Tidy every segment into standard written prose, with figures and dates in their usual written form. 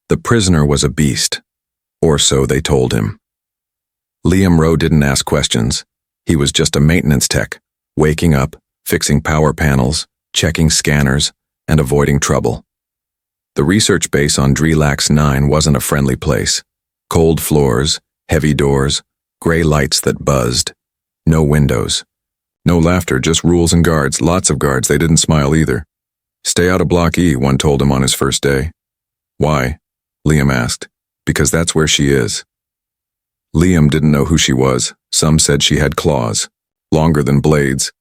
The prisoner was a beast, or so they told him. Liam Rowe didn't ask questions. He was just a maintenance tech, waking up, fixing power panels, checking scanners, and avoiding trouble. The research base on Drelax 9 wasn't a friendly place. Cold floors, heavy doors, gray lights that buzzed. No windows. No laughter, just rules and guards, lots of guards. They didn't smile either. Stay out of Block E, one told him on his first day. Why? Liam asked. Because that's where she is. Liam didn't know who she was. Some said she had claws, longer than blades.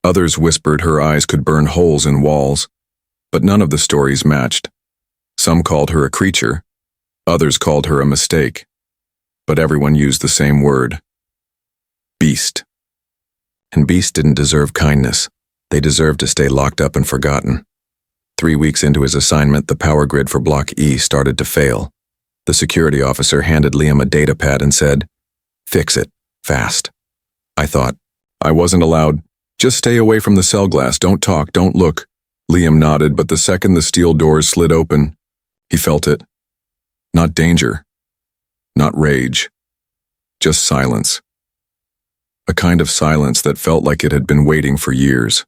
Others whispered her eyes could burn holes in walls. But none of the stories matched. Some called her a creature. Others called her a mistake. But everyone used the same word. Beast. And beasts didn't deserve kindness. They deserved to stay locked up and forgotten. 3 weeks into his assignment, the power grid for Block E started to fail. The security officer handed Liam a data pad and said, "Fix it, fast." I thought, I wasn't allowed. Just stay away from the cell glass, don't talk, don't look. Liam nodded, but the second the steel doors slid open, he felt it. Not danger. Not rage. Just silence. A kind of silence that felt like it had been waiting for years.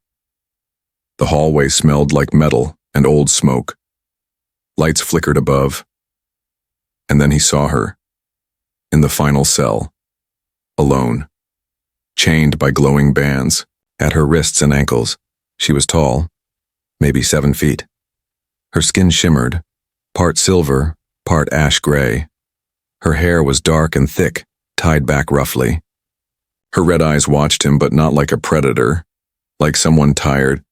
The hallway smelled like metal and old smoke. Lights flickered above. And then he saw her. In the final cell. Alone. Chained by glowing bands. At her wrists and ankles. She was tall. Maybe 7 feet. Her skin shimmered. Part silver, part ash gray. Her hair was dark and thick, tied back roughly. Her red eyes watched him, but not like a predator. Like someone tired.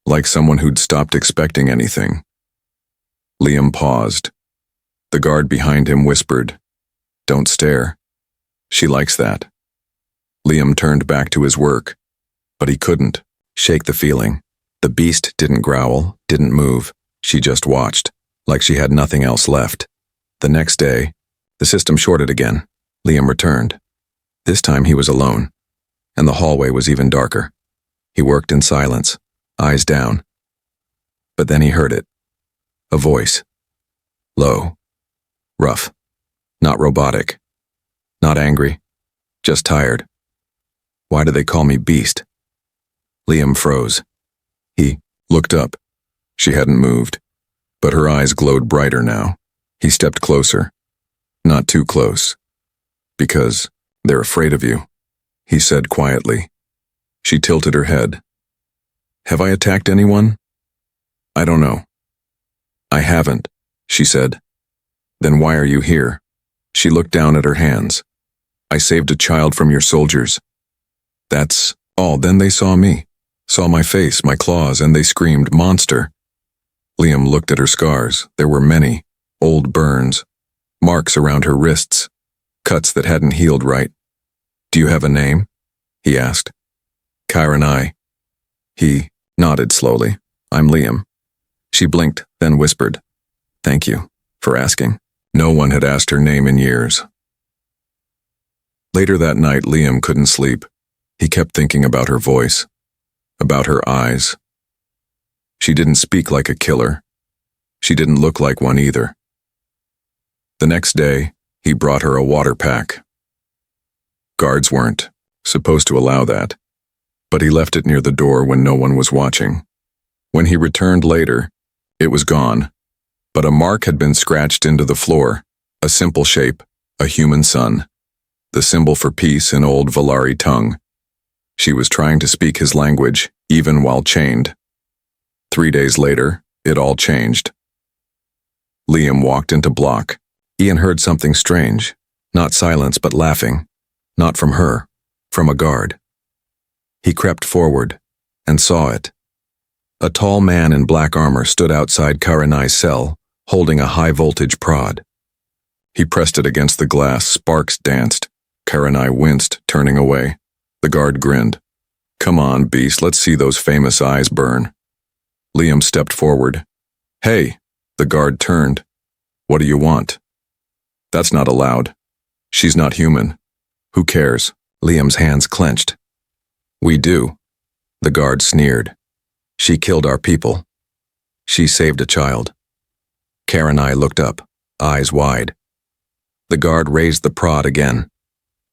Like someone who'd stopped expecting anything. Liam paused. The guard behind him whispered, "Don't stare. She likes that." Liam turned back to his work, but he couldn't shake the feeling. The beast didn't growl, didn't move. She just watched, like she had nothing else left. The next day, the system shorted again. Liam returned. This time he was alone, and the hallway was even darker. He worked in silence, eyes down. But then he heard it. A voice. Low. Rough. Not robotic. Not angry. Just tired. "Why do they call me Beast?" Liam froze. He looked up. She hadn't moved, but her eyes glowed brighter now. He stepped closer. Not too close. "Because they're afraid of you," he said quietly. She tilted her head. "Have I attacked anyone?" "I don't know." "I haven't," she said. "Then why are you here?" She looked down at her hands. "I saved a child from your soldiers." "That's all." Then they saw me. Saw my face, my claws, and they screamed, "Monster." Liam looked at her scars. There were many. Old burns. Marks around her wrists. Cuts that hadn't healed right. "Do you have a name?" he asked. "Kyron. He nodded slowly. "I'm Liam." She blinked, then whispered, "Thank you for asking." No one had asked her name in years. Later that night, Liam couldn't sleep. He kept thinking about her voice. About her eyes. She didn't speak like a killer. She didn't look like one either. The next day, he brought her a water pack. Guards weren't supposed to allow that, but he left it near the door when no one was watching. When he returned later, it was gone, but a mark had been scratched into the floor, a simple shape, a human sun, the symbol for peace in old Valari tongue. She was trying to speak his language, even while chained. 3 days later, it all changed. Liam walked into Block. Ian heard something strange, not silence but laughing, not from her, from a guard. He crept forward and saw it. A tall man in black armor stood outside Karanai's cell, holding a high-voltage prod. He pressed it against the glass. Sparks danced. Karanai winced, turning away. The guard grinned. "Come on, Beast, let's see those famous eyes burn." Liam stepped forward. "Hey!" The guard turned. "What do you want?" "That's not allowed. She's not human." "Who cares?" Liam's hands clenched. "We do." The guard sneered. "She killed our people. She saved a child." Karanai looked up. eyes wide. The guard raised the prod again,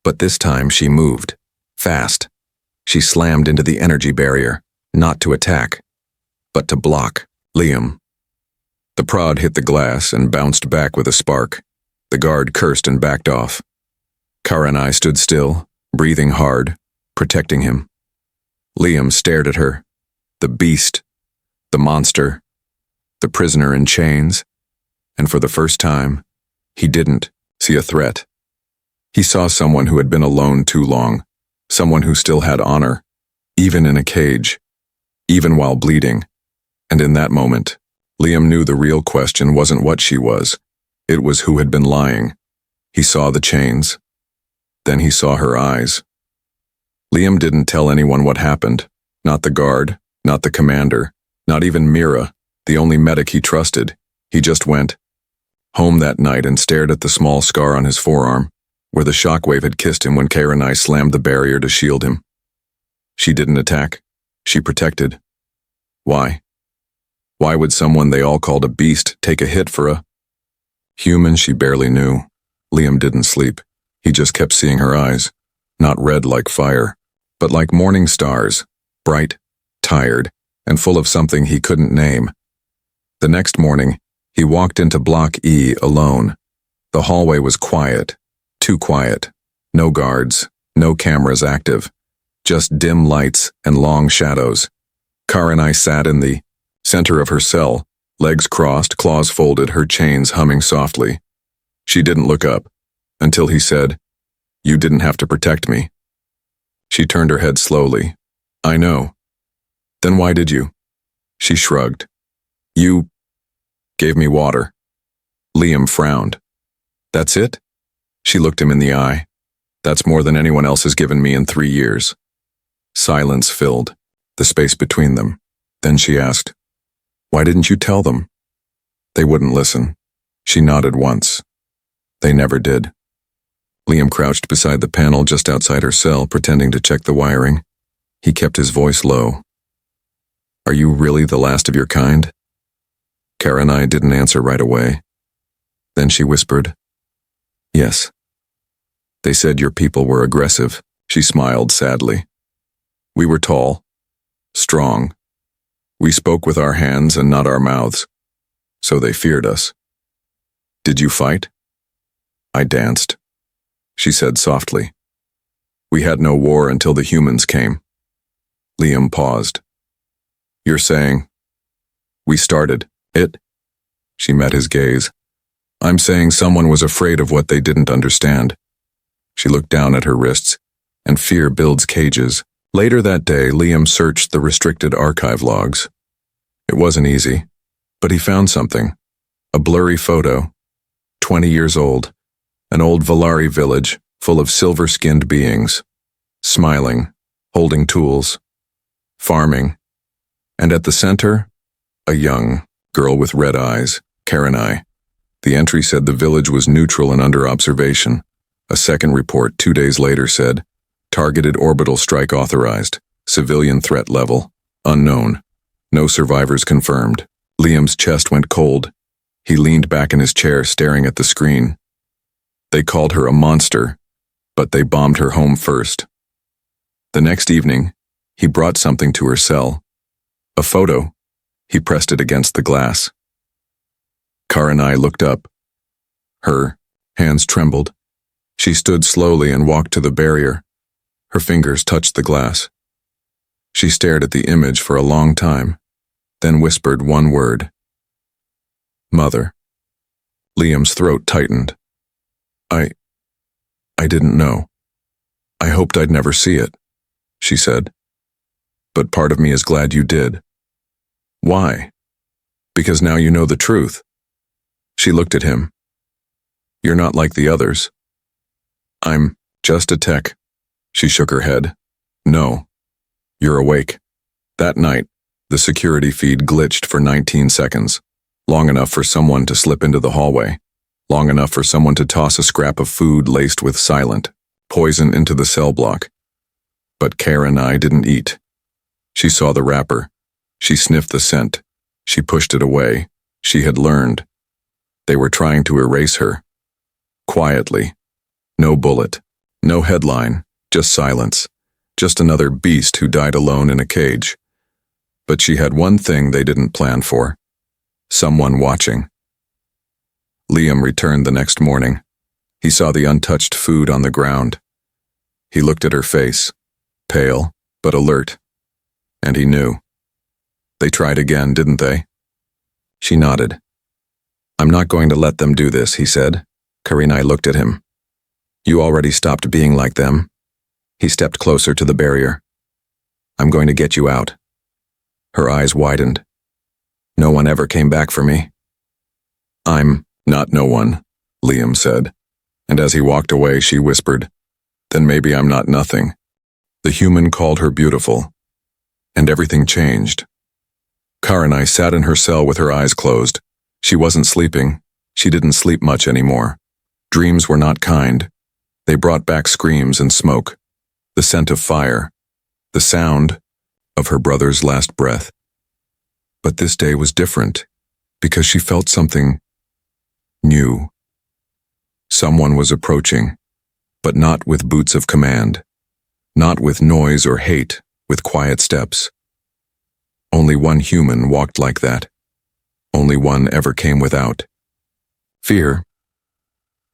but this time she moved. Fast. She slammed into the energy barrier, not to attack, but to block Liam. The prod hit the glass and bounced back with a spark. The guard cursed and backed off. Kara and I stood still, breathing hard, protecting him. Liam stared at her. The beast, the monster, the prisoner in chains, and for the first time, he didn't see a threat. He saw someone who had been alone too long, someone who still had honor, even in a cage, even while bleeding. And in that moment, Liam knew the real question wasn't what she was, it was who had been lying. He saw the chains. Then he saw her eyes. Liam didn't tell anyone what happened, not the guard, not the commander, not even Mira, the only medic he trusted. He just went home that night and stared at the small scar on his forearm, where the shockwave had kissed him when Kara and I slammed the barrier to shield him. She didn't attack. She protected. Why? Why would someone they all called a beast take a hit for a human she barely knew? Liam didn't sleep. He just kept seeing her eyes, not red like fire, but like morning stars, bright, tired, and full of something he couldn't name. The next morning, he walked into Block E alone. The hallway was quiet, too quiet. No guards, no cameras active, just dim lights and long shadows. Kara and I sat in the center of her cell, legs crossed, claws folded, her chains humming softly. She didn't look up, until he said, "You didn't have to protect me." She turned her head slowly. "I know." "Then why did you?" She shrugged. "You gave me water." Liam frowned. "That's it?" She looked him in the eye. "That's more than anyone else has given me in 3 years." Silence filled the space between them. Then she asked, "Why didn't you tell them?" "They wouldn't listen." She nodded once. "They never did." Liam crouched beside the panel just outside her cell, pretending to check the wiring. He kept his voice low. "Are you really the last of your kind?" Kara and I didn't answer right away. Then she whispered, "Yes." "They said your people were aggressive." She smiled sadly. "We were tall, strong. We spoke with our hands and not our mouths, so they feared us." "Did you fight?" "I danced," she said softly. "We had no war until the humans came." Liam paused. "You're saying we started it?" She met his gaze. "I'm saying someone was afraid of what they didn't understand." She looked down at her wrists, and fear builds cages. Later that day, Liam searched the restricted archive logs. It wasn't easy, but he found something. A blurry photo, 20 years old, an old Valari village full of silver-skinned beings, smiling, holding tools, farming, and at the center, a young girl with red eyes, Karenai. The entry said the village was neutral and under observation. A second report 2 days later said, targeted orbital strike authorized, civilian threat level, unknown, no survivors confirmed. Liam's chest went cold. He leaned back in his chair, staring at the screen. They called her a monster, but they bombed her home first. The next evening, he brought something to her cell. A photo. He pressed it against the glass. Kara and I looked up. Her hands trembled. She stood slowly and walked to the barrier. Her fingers touched the glass. She stared at the image for a long time, then whispered one word. Mother. Liam's throat tightened. I didn't know. I hoped I'd never see it, she said. But part of me is glad you did. Why? Because now you know the truth. She looked at him. You're not like the others. I'm just a tech. She shook her head. No. You're awake. That night, the security feed glitched for 19 seconds, long enough for someone to slip into the hallway, long enough for someone to toss a scrap of food laced with silent poison into the cell block. But Kara and I didn't eat. She saw the wrapper. She sniffed the scent. She pushed it away. She had learned. They were trying to erase her. Quietly. No bullet. No headline. Just silence. Just another beast who died alone in a cage. But she had one thing they didn't plan for. Someone watching. Liam returned the next morning. He saw the untouched food on the ground. He looked at her face, pale but alert, and he knew. They tried again, didn't they? She nodded. I'm not going to let them do this, he said. Karenai looked at him. You already stopped being like them. He stepped closer to the barrier. I'm going to get you out. Her eyes widened. No one ever came back for me. I'm not no one, Liam said, and as he walked away, she whispered, Then maybe I'm not nothing. The human called her beautiful, and everything changed. Karenai sat in her cell with her eyes closed. She wasn't sleeping. She didn't sleep much anymore. Dreams were not kind. They brought back screams and smoke, the scent of fire, the sound of her brother's last breath. But this day was different, because she felt something new. Someone was approaching, but not with boots of command, not with noise or hate, with quiet steps. Only one human walked like that. Only one ever came without fear.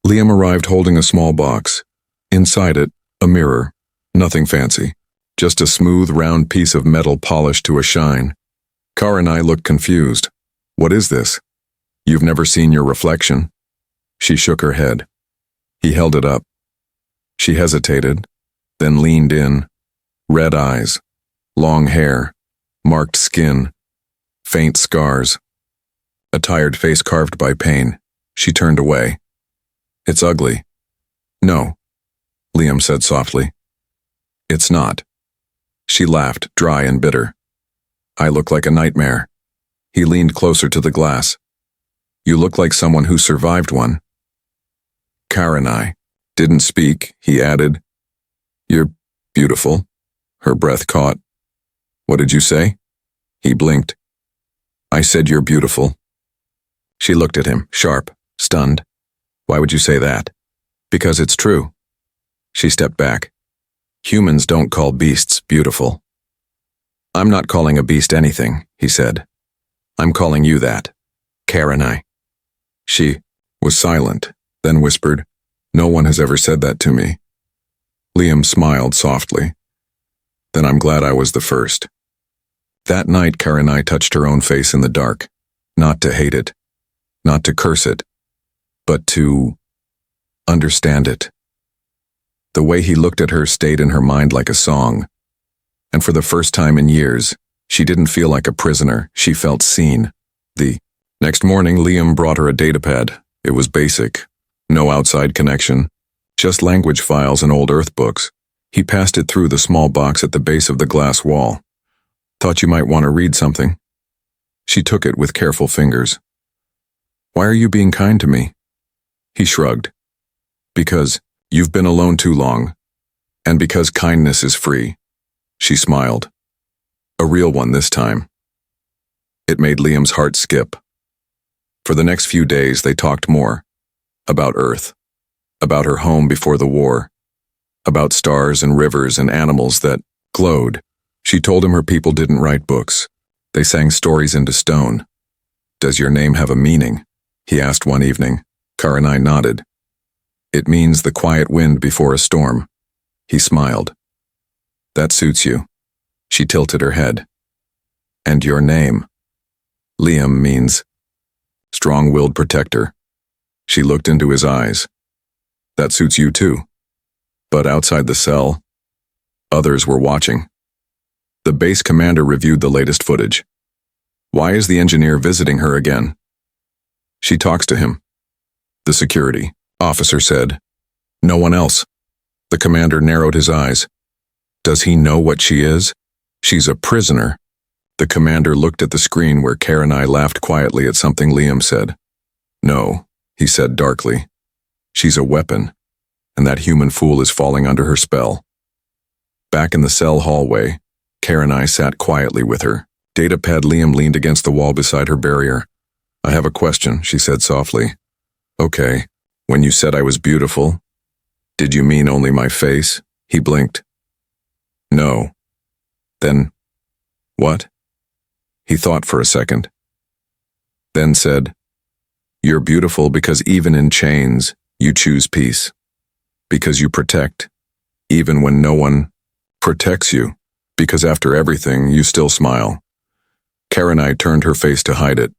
Liam arrived holding a small box. Inside it, a mirror. Nothing fancy. Just a smooth, round piece of metal polished to a shine. Karenai looked confused. What is this? You've never seen your reflection? She shook her head. He held it up. She hesitated, then leaned in. Red eyes, long hair, marked skin, faint scars. A tired face carved by pain. She turned away. It's ugly. No, Liam said softly. It's not. She laughed, dry and bitter. I look like a nightmare. He leaned closer to the glass. You look like someone who survived one. Karenai didn't speak, he added. You're beautiful. Her breath caught. What did you say? He blinked. I said you're beautiful. She looked at him, sharp, stunned. Why would you say that? Because it's true. She stepped back. Humans don't call beasts beautiful. I'm not calling a beast anything, he said. I'm calling you that. Karenai. She was silent, then whispered, No one has ever said that to me. Liam smiled softly. Then I'm glad I was the first. That night, Karenai touched her own face in the dark, not to hate it, not to curse it, but to understand it. The way he looked at her stayed in her mind like a song, and for the first time in years, she didn't feel like a prisoner, she felt seen. The next morning, Liam brought her a datapad. It was basic, no outside connection, just language files and old Earth books. He passed it through the small box at the base of the glass wall. Thought you might want to read something. She took it with careful fingers. Why are you being kind to me? He shrugged. Because you've been alone too long, and because kindness is free. She smiled. A real one this time. It made Liam's heart skip. For the next few days, they talked more. About Earth. About her home before the war. About stars and rivers and animals that glowed. She told him her people didn't write books. They sang stories into stone. Does your name have a meaning? He asked one evening. Karenai nodded. It means the quiet wind before a storm. He smiled. That suits you. She tilted her head. And your name? Liam means strong-willed protector. She looked into his eyes. That suits you too. But outside the cell, others were watching. The base commander reviewed the latest footage. Why is the engineer visiting her again? She talks to him. The security officer said. No one else. The commander narrowed his eyes. Does he know what she is? She's a prisoner. The commander looked at the screen where Karenai laughed quietly at something Liam said. No, he said darkly. She's a weapon, and that human fool is falling under her spell. Back in the cell hallway, Karenai sat quietly with her. Datapad Liam leaned against the wall beside her barrier. I have a question, she said softly. Okay, when you said I was beautiful, did you mean only my face? He blinked. No. Then, what? He thought for a second. Then said, You're beautiful because even in chains, you choose peace. Because you protect, even when no one protects you. Because after everything, you still smile. Karenai turned her face to hide it,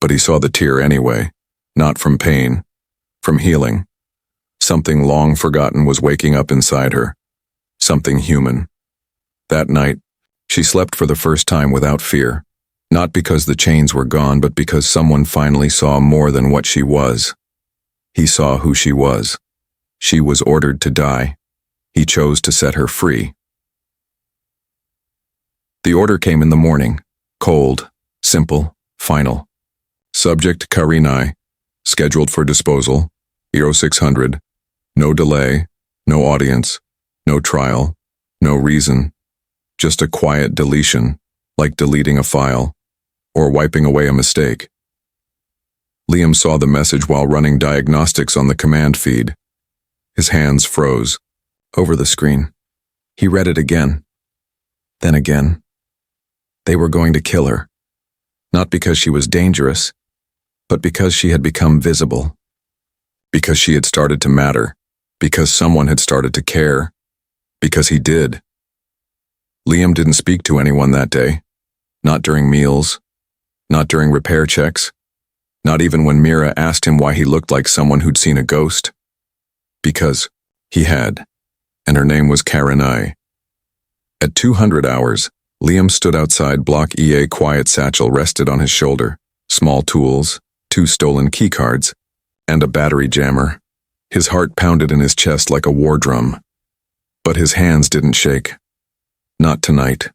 but he saw the tear anyway, not from pain, from healing. Something long forgotten was waking up inside her, something human. That night, she slept for the first time without fear, not because the chains were gone, but because someone finally saw more than what she was. He saw who she was. She was ordered to die. He chose to set her free. The order came in the morning, cold, simple, final. Subject Karenai, scheduled for disposal, Euro 600, no delay, no audience, no trial, no reason, just a quiet deletion, like deleting a file, or wiping away a mistake. Liam saw the message while running diagnostics on the command feed. His hands froze. Over the screen. He read it again. Then again. They were going to kill her. Not because she was dangerous, but because she had become visible. Because she had started to matter. Because someone had started to care. Because he did. Liam didn't speak to anyone that day. Not during meals. Not during repair checks. Not even when Mira asked him why he looked like someone who'd seen a ghost. Because he had. And her name was Karenai. At 200 hours, Liam stood outside Block EA. Quiet satchel rested on his shoulder, small tools, 2 stolen keycards, and a battery jammer. His heart pounded in his chest like a war drum. But his hands didn't shake. Not tonight.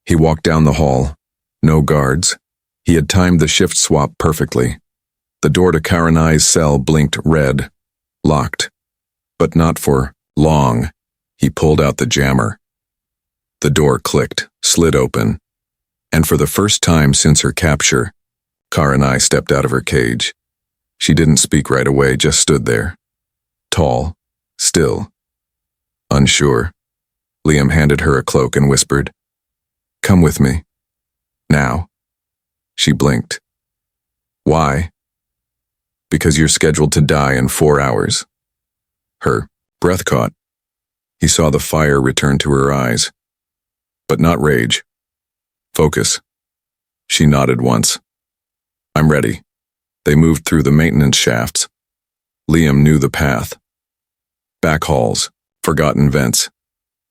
He walked down the hall. No guards. He had timed the shift swap perfectly. The door to Karenai's cell blinked red. Locked. But not for long. He pulled out the jammer. The door clicked, slid open, and for the first time since her capture, Karenai stepped out of her cage. She didn't speak right away, just stood there. Tall, still, unsure. Liam handed her a cloak and whispered, "Come with me. Now." She blinked. "Why?" "Because you're scheduled to die in 4 hours." Her breath caught. He saw the fire return to her eyes. But not rage. Focus. She nodded once. "I'm ready." They moved through the maintenance shafts. Liam knew the path. Back halls, forgotten vents,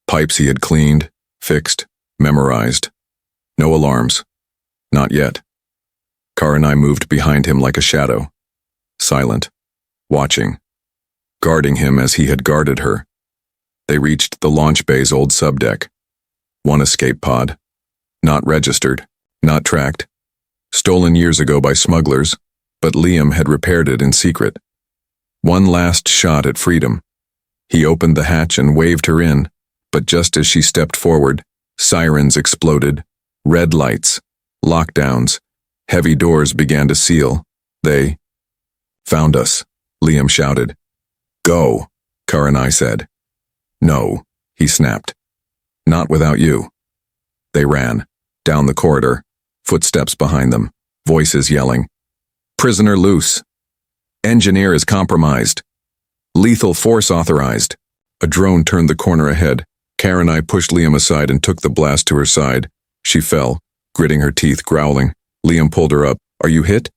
pipes he had cleaned, fixed, memorized. No alarms. Not yet. Karenai moved behind him like a shadow. Silent. Watching. Guarding him as he had guarded her. They reached the launch bay's old subdeck. 1 escape pod. Not registered. Not tracked. Stolen years ago by smugglers, but Liam had repaired it in secret. 1 last shot at freedom. He opened the hatch and waved her in, but just as she stepped forward, sirens exploded, red lights, lockdowns, heavy doors began to seal. They found us, Liam shouted. "Go," Karenai said. "No," he snapped. "Not without you." They ran, down the corridor, footsteps behind them, voices yelling. "Prisoner loose. Engineer is compromised. Lethal force authorized." A drone turned the corner ahead. Karenai pushed Liam aside and took the blast to her side. She fell, gritting her teeth, growling. Liam pulled her up. "Are you hit?"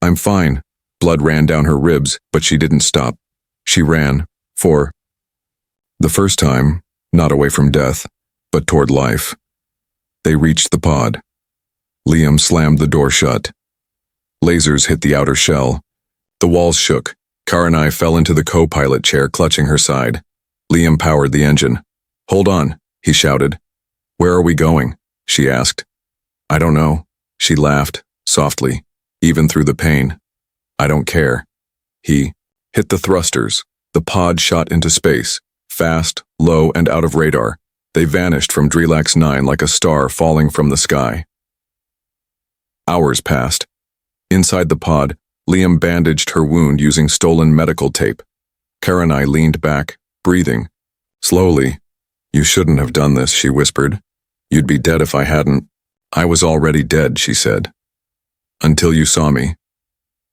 "I'm fine." Blood ran down her ribs, but she didn't stop. She ran, for the first time, not away from death, but toward life. They reached the pod. Liam slammed the door shut. Lasers hit the outer shell. The walls shook. Karenai fell into the co-pilot chair, clutching her side. Liam powered the engine. "Hold on," he shouted. "Where are we going?" she asked. "I don't know." She laughed, softly, even through the pain. "I don't care." He hit the thrusters. The pod shot into space, fast, low, and out of radar. They vanished from Drelax 9 like a star falling from the sky. Hours passed. Inside the pod, Liam bandaged her wound using stolen medical tape. Karenai leaned back, breathing. Slowly. "You shouldn't have done this," she whispered. "You'd be dead if I hadn't." "I was already dead," she said. "Until you saw me."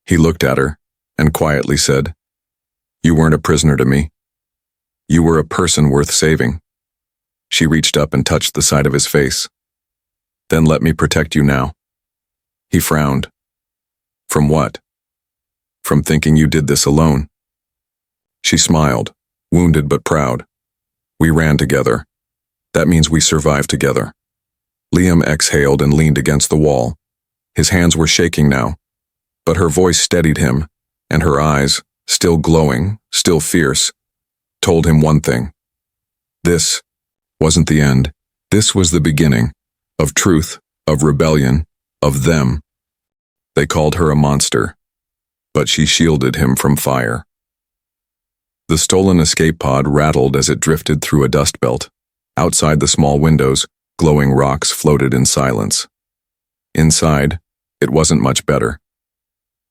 He looked at her and quietly said, "You weren't a prisoner to me. You were a person worth saving." She reached up and touched the side of his face. "Then let me protect you now." He frowned. "From what?" "From thinking you did this alone." She smiled, wounded but proud. "We ran together. That means we survived together." Liam exhaled and leaned against the wall. His hands were shaking now, but her voice steadied him, and her eyes, still glowing, still fierce, told him one thing. This wasn't the end. This was the beginning of truth, of rebellion, of them. They called her a monster, but she shielded him from fire. The stolen escape pod rattled as it drifted through a dust belt. Outside the small windows, glowing rocks floated in silence. Inside, it wasn't much better.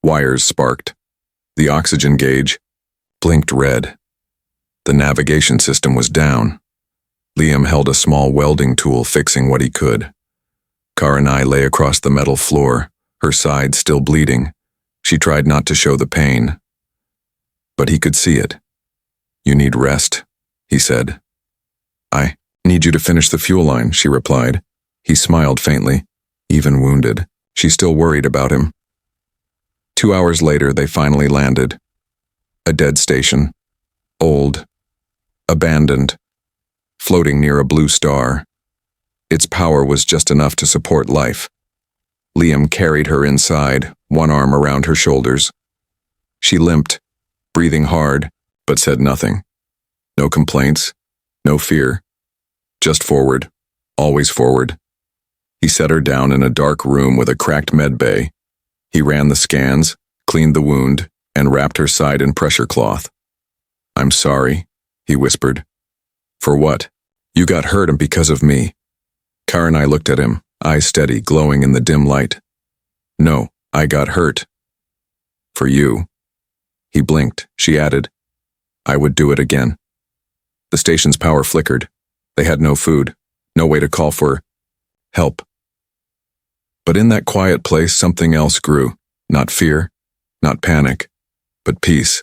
Wires sparked. The oxygen gauge blinked red. The navigation system was down. Liam held a small welding tool, fixing what he could. Karenai lay across the metal floor, her side still bleeding. She tried not to show the pain, but he could see it. "You need rest," he said. "I need you to finish the fuel line," she replied. He smiled faintly. Even wounded, she still worried about him. 2 hours later, they finally landed. A dead station. Old. Abandoned. Floating near a blue star. Its power was just enough to support life. Liam carried her inside, one arm around her shoulders. She limped, breathing hard, but said nothing. No complaints, no fear. Just forward, always forward. He set her down in a dark room with a cracked med bay. He ran the scans, cleaned the wound, and wrapped her side in pressure cloth. "I'm sorry," he whispered. "For what?" "You got hurt and because of me." Karenai looked at him, eyes steady, glowing in the dim light. "No, I got hurt. For you." He blinked. She added, "I would do it again." The station's power flickered. They had no food, no way to call for help. But in that quiet place, something else grew. Not fear, not panic, but peace.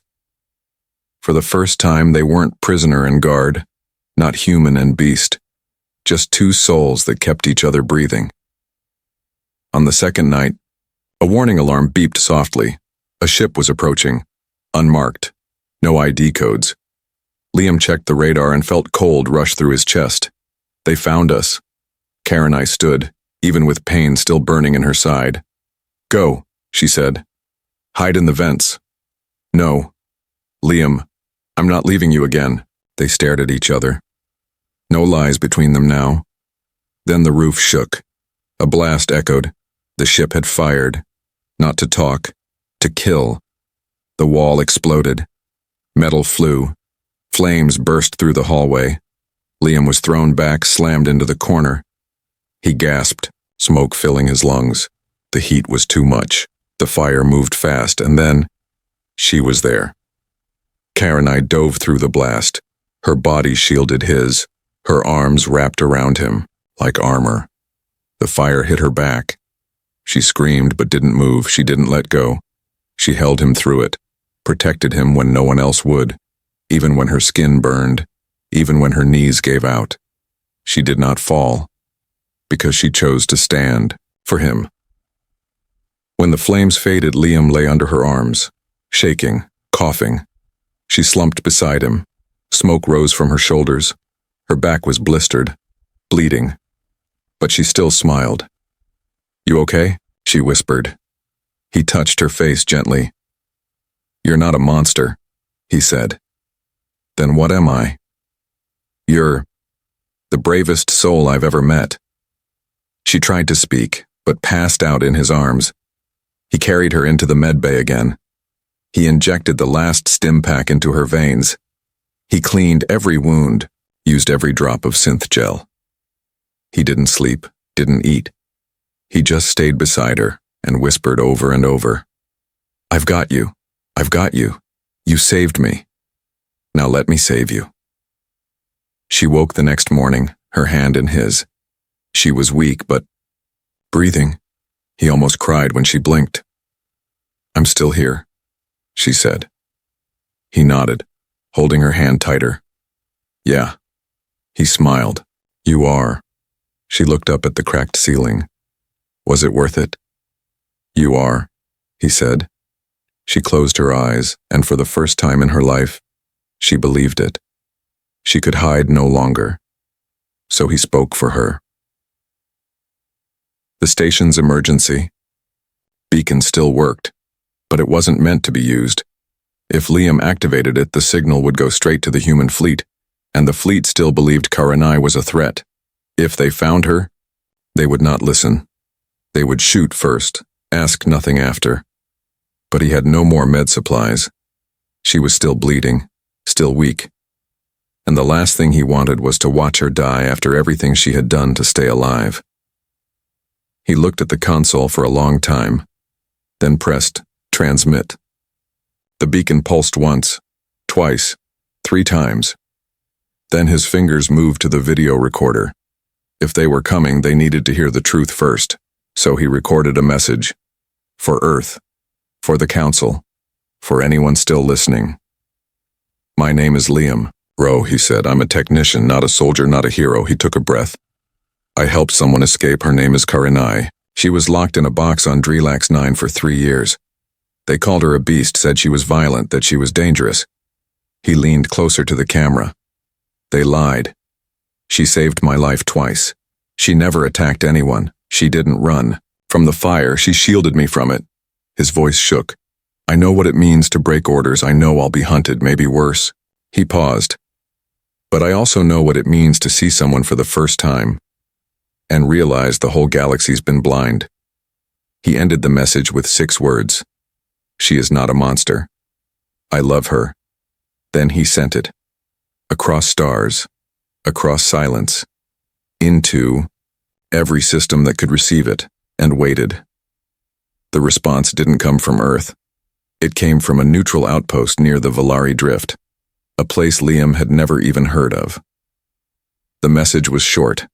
For the first time, they weren't prisoner and guard, not human and beast, just two souls that kept each other breathing. On the second night, a warning alarm beeped softly. A ship was approaching, unmarked, no ID codes. Liam checked the radar and felt cold rush through his chest. "They found us." Karenai stood, even with pain still burning in her side. "Go," she said. "Hide in the vents." "No." "Liam, I'm not leaving you again." They stared at each other. No lies between them now. Then the roof shook. A blast echoed. The ship had fired. Not to talk, to kill. The wall exploded. Metal flew. Flames burst through the hallway. Liam was thrown back, slammed into the corner. He gasped, smoke filling his lungs. The heat was too much. The fire moved fast, and then she was there. Karenai dove through the blast. Her body shielded his, her arms wrapped around him, like armor. The fire hit her back. She screamed but didn't move. She didn't let go. She held him through it, protected him when no one else would, even when her skin burned, even when her knees gave out. She did not fall, because she chose to stand for him. When the flames faded, Liam lay under her arms, shaking, coughing. She slumped beside him. Smoke rose from her shoulders. Her back was blistered, bleeding, but she still smiled. "You okay?" she whispered. He touched her face gently. "You're not a monster," he said. "Then what am I?" "You're the bravest soul I've ever met." She tried to speak, but passed out in his arms. He carried her into the med bay again. He injected the last stim pack into her veins. He cleaned every wound, used every drop of synth gel. He didn't sleep, didn't eat. He just stayed beside her and whispered over and over, I've got you. I've got you. You saved me. Now let me save you. She woke the next morning, her hand in his. She was weak, but breathing. He almost cried when she blinked. I'm still here, she said. He nodded, holding her hand tighter. Yeah. He smiled. You are. She looked up at the cracked ceiling. Was it worth it? You are, he said. She closed her eyes, and for the first time in her life, she believed it. She could hide no longer. So he spoke for her. The station's emergency. Beacon still worked, but it wasn't meant to be used. If Liam activated it, the signal would go straight to the human fleet, and the fleet still believed Karenai was a threat. If they found her, they would not listen. They would shoot first, ask nothing after. But he had no more med supplies. She was still bleeding, still weak. And the last thing he wanted was to watch her die after everything she had done to stay alive. He looked at the console for a long time, then pressed transmit. The beacon pulsed once, twice, 3 times. Then his fingers moved to the video recorder. If they were coming, they needed to hear the truth first, so he recorded a message. For Earth, for the Council, for anyone still listening. My name is Liam. Ro, he said. I'm a technician, not a soldier, not a hero. He took a breath. I helped someone escape. Her name is Karenai. She was locked in a box on Drilax 9 for 3 years. They called her a beast, said she was violent, that she was dangerous. He leaned closer to the camera. They lied. She saved my life twice. She never attacked anyone. She didn't run. From the fire, she shielded me from it. His voice shook. I know what it means to break orders. I know I'll be hunted, maybe worse. He paused. But I also know what it means to see someone for the first time and realize the whole galaxy's been blind. He ended the message with 6 words. She is not a monster. I love her. Then he sent it. Across stars, across silence, into every system that could receive it, and waited. The response didn't come from Earth. It came from a neutral outpost near the Valari Drift, a place Liam had never even heard of. The message was short.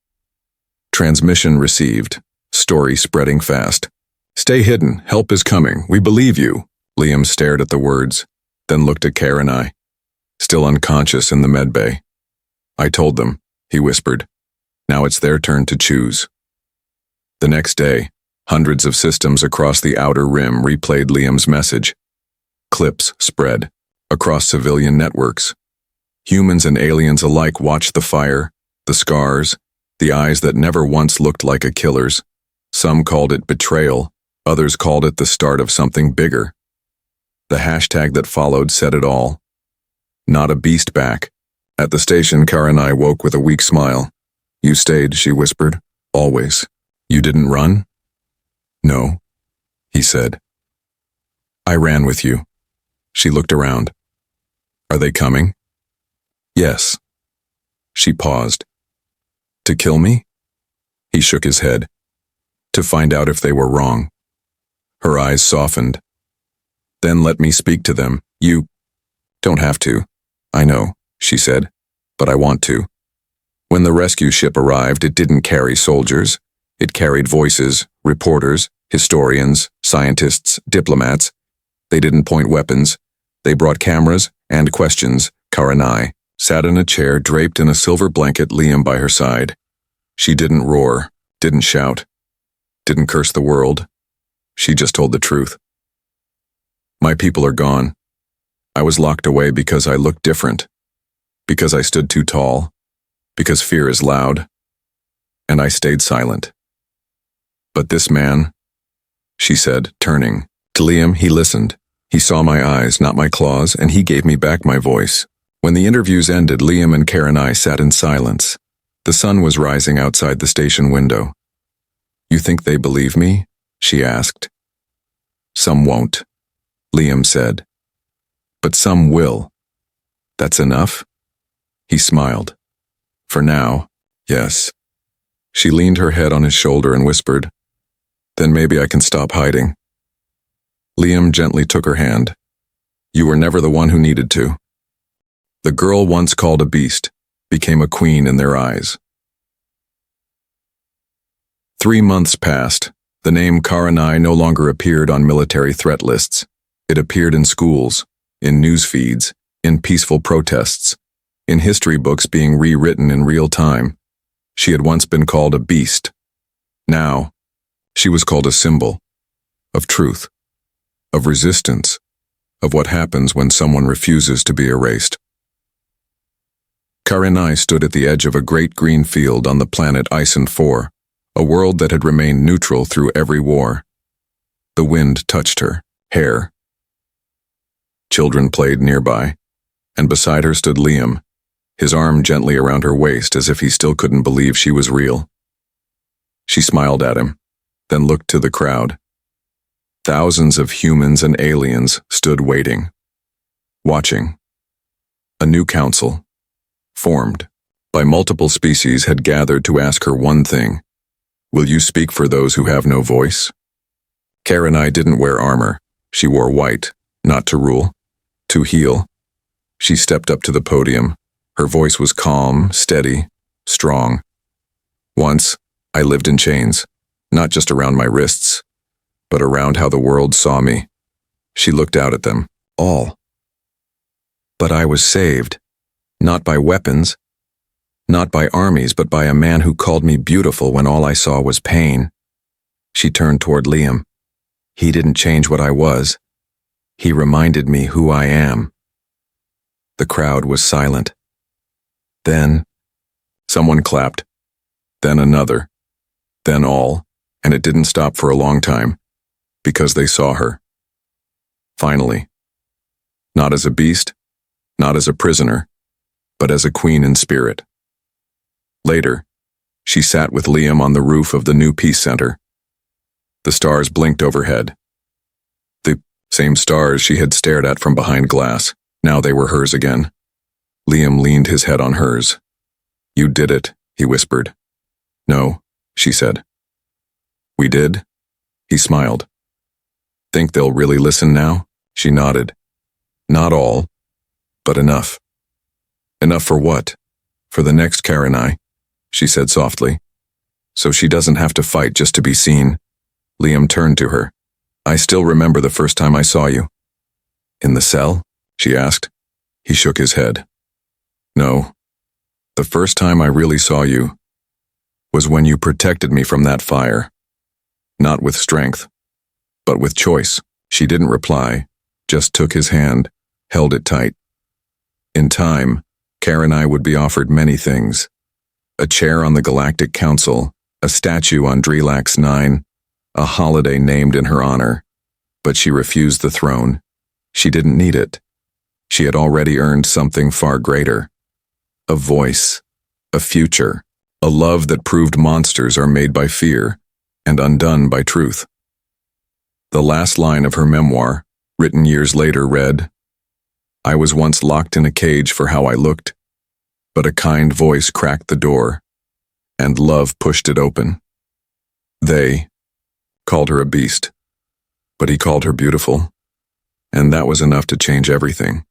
Transmission received, story spreading fast. Stay hidden, help is coming, we believe you. Liam stared at the words, then looked at Karenai, still unconscious in the medbay. I told them, he whispered. Now it's their turn to choose. The next day, hundreds of systems across the outer rim replayed Liam's message. Clips spread across civilian networks. Humans and aliens alike watched the fire, the scars, the eyes that never once looked like a killer's. Some called it betrayal, others called it the start of something bigger. The hashtag that followed said it all. Not a beast back. At the station, Karenai woke with a weak smile. You stayed, she whispered. Always. You didn't run? No, he said. I ran with you. She looked around. Are they coming? Yes. She paused. To kill me? He shook his head. To find out if they were wrong. Her eyes softened. Then let me speak to them. You don't have to. I know, she said, but I want to. When the rescue ship arrived, it didn't carry soldiers. It carried voices, reporters, historians, scientists, diplomats. They didn't point weapons. They brought cameras and questions. Karenai sat in a chair draped in a silver blanket, Liam by her side. She didn't roar, didn't shout, didn't curse the world. She just told the truth. My people are gone. I was locked away because I looked different, because I stood too tall, because fear is loud, and I stayed silent. But this man, she said, turning. To Liam, he listened. He saw my eyes, not my claws, and he gave me back my voice. When the interviews ended, Liam and Karenai sat in silence. The sun was rising outside the station window. You think they believe me? She asked. Some won't, Liam said. But some will. That's enough? He smiled. For now, yes. She leaned her head on his shoulder and whispered, Then maybe I can stop hiding. Liam gently took her hand. You were never the one who needed to. The girl once called a beast became a queen in their eyes. 3 months passed. The name Karenai no longer appeared on military threat lists. It appeared in schools, in news feeds, in peaceful protests, in history books being rewritten in real time. She had once been called a beast. Now, she was called a symbol of truth, of resistance, of what happens when someone refuses to be erased. Karenai stood at the edge of a great green field on the planet Ison 4, a world that had remained neutral through every war. The wind touched her hair. Children played nearby, and beside her stood Liam, his arm gently around her waist as if he still couldn't believe she was real. She smiled at him, then looked to the crowd. Thousands of humans and aliens stood waiting, watching. A new council, formed by multiple species, had gathered to ask her one thing. Will you speak for those who have no voice? Karenai didn't wear armor. She wore white, not to rule, to heal. She stepped up to the podium. Her voice was calm, steady, strong. Once, I lived in chains, not just around my wrists, but around how the world saw me. She looked out at them, all. But I was saved, not by weapons, not by armies, but by a man who called me beautiful when all I saw was pain. She turned toward Liam. He didn't change what I was. He reminded me who I am. The crowd was silent. Then, someone clapped. Then another. Then all, and it didn't stop for a long time, because they saw her. Finally. Not as a beast, not as a prisoner, but as a queen in spirit. Later, she sat with Liam on the roof of the new Peace Center. The stars blinked overhead. The same stars she had stared at from behind glass. Now they were hers again. Liam leaned his head on hers. You did it, he whispered. No, she said. We did? He smiled. Think they'll really listen now? She nodded. Not all, but enough. Enough for what? For the next Karenai, she said softly. So she doesn't have to fight just to be seen. Liam turned to her. I still remember the first time I saw you. In the cell? She asked. He shook his head. No. The first time I really saw you was when you protected me from that fire. Not with strength, but with choice. She didn't reply, just took his hand, held it tight. In time, Karenai would be offered many things. A chair on the Galactic Council, a statue on Drelax 9, a holiday named in her honor. But she refused the throne. She didn't need it. She had already earned something far greater. A voice, a future, a love that proved monsters are made by fear and undone by truth. The last line of her memoir, written years later, read, I was once locked in a cage for how I looked, but a kind voice cracked the door, and love pushed it open. They called her a beast, but he called her beautiful, and that was enough to change everything.